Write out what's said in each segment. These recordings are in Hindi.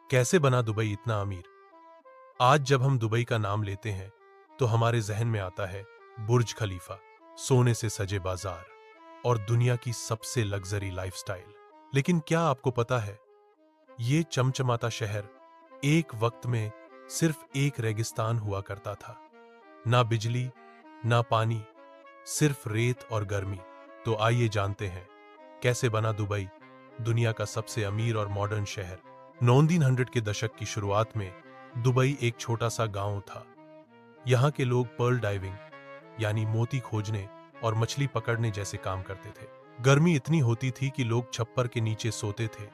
कैसे बना दुबई इतना अमीर? आज जब हम दुबई का नाम लेते हैं तो हमारे जहन में आता है बुर्ज खलीफा, सोने से सजे बाजार और दुनिया की सबसे लग्जरी लाइफस्टाइल। लेकिन क्या आपको पता है, ये चमचमाता शहर एक वक्त में सिर्फ एक रेगिस्तान हुआ करता था। ना बिजली, ना पानी, सिर्फ रेत और गर्मी। तो आइए जानते हैं कैसे बना दुबई दुनिया का सबसे अमीर और मॉडर्न शहर। 1900 के दशक की शुरुआत में दुबई एक छोटा सा गांव था। यहाँ के लोग पर्ल डाइविंग यानी मोती खोजने और मछली पकड़ने जैसे काम करते थे। गर्मी इतनी होती थी कि लोग छप्पर के नीचे सोते थे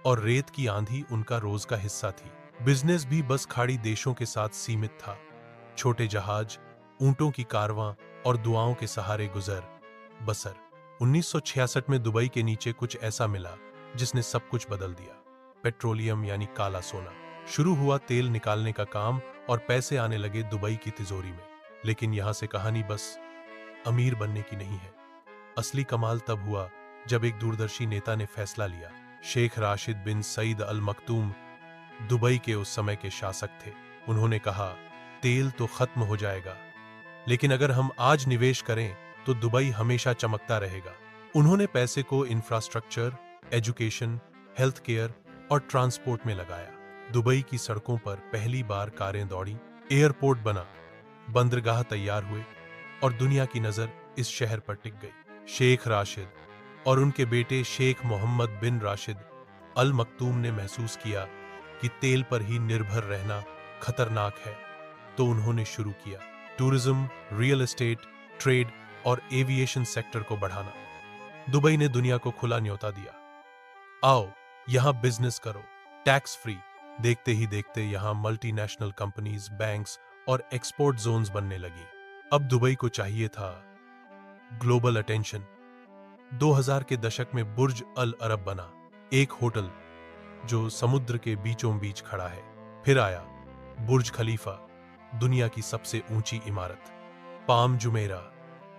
और रेत की आंधी उनका रोज का हिस्सा थी। बिजनेस भी बस खाड़ी देशों के साथ सीमित था। छोटे जहाज, ऊंटों की कारवां और दुआओं के सहारे गुजर बसर। 1966 में दुबई के नीचे कुछ ऐसा मिला जिसने सब कुछ बदल दिया। पेट्रोलियम यानी काला सोना। शुरू हुआ तेल निकालने का काम और पैसे आने लगे दुबई की तिजोरी में। लेकिन यहां से कहानी बस अमीर बनने की नहीं है। असली कमाल तब हुआ जब एक दूरदर्शी नेता ने फैसला लिया। शेख राशिद बिन सईद अल मखदूम दुबई के उस समय के शासक थे। उन्होंने कहा, तेल तो खत्म हो जाएगा, लेकिन अगर हम आज निवेश करें तो दुबई हमेशा चमकता रहेगा। उन्होंने पैसे को इंफ्रास्ट्रक्चर, एजुकेशन, हेल्थ केयर और ट्रांसपोर्ट में लगाया। दुबई की सड़कों पर पहली बार कारें दौड़ी, एयरपोर्ट बना, बंदरगाह तैयार हुए और दुनिया की नजर इस शहर पर टिक गई। शेख राशिद और उनके बेटे शेख मोहम्मद बिन राशिद अल मखदूम ने महसूस किया कि तेल पर ही निर्भर रहना खतरनाक है, तो उन्होंने शुरू किया टूरिज्म, रियल एस्टेट, ट्रेड और एविएशन सेक्टर को बढ़ाना। दुबई ने दुनिया को खुला न्योता दिया, आओ यहां बिजनेस करो, टैक्स फ्री। देखते ही देखते यहां मल्टीनेशनल कंपनीज, बैंक्स और एक्सपोर्ट जोन्स बनने लगी। अब दुबई को चाहिए था ग्लोबल अटेंशन। 2000 के दशक में बुर्ज अल अरब बना, एक होटल जो समुद्र के बीचों बीच खड़ा है। फिर आया बुर्ज खलीफा, दुनिया की सबसे ऊंची इमारत। पाम जुमेरा,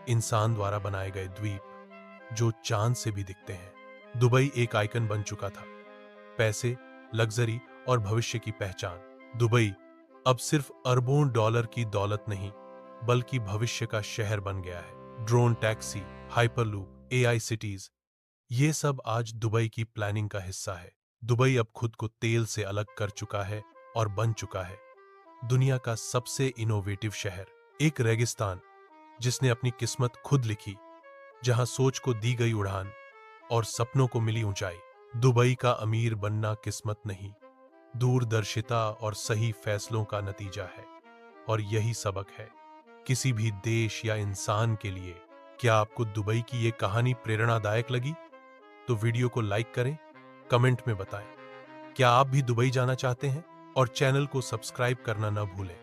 इंसान द्वारा बनाए गए द्वीप जो चांद से भी दिखते हैं। दुबई एक आइकन बन चुका था, पैसे, लग्जरी और भविष्य की पहचान। दुबई अब सिर्फ अरबों डॉलर की दौलत नहीं, बल्कि भविष्य का शहर बन गया है। Drone taxi, hyperloop, AI cities, ये सब आज दुबई की प्लानिंग का हिस्सा है। दुबई अब खुद को तेल से अलग कर चुका है और बन चुका है दुनिया का सबसे इनोवेटिव शहर। एक रेगिस्तान जिसने अपनी किस्मत खुद लिखी, जहां सोच को दी गई उड़ान और सपनों को मिली ऊंचाई। दुबई का अमीर बनना किस्मत नहीं, दूरदर्शिता और सही फैसलों का नतीजा है। और यही सबक है किसी भी देश या इंसान के लिए। क्या आपको दुबई की ये कहानी प्रेरणादायक लगी? तो वीडियो को लाइक करें, कमेंट में बताएं क्या आप भी दुबई जाना चाहते हैं, और चैनल को सब्सक्राइब करना न भूलें।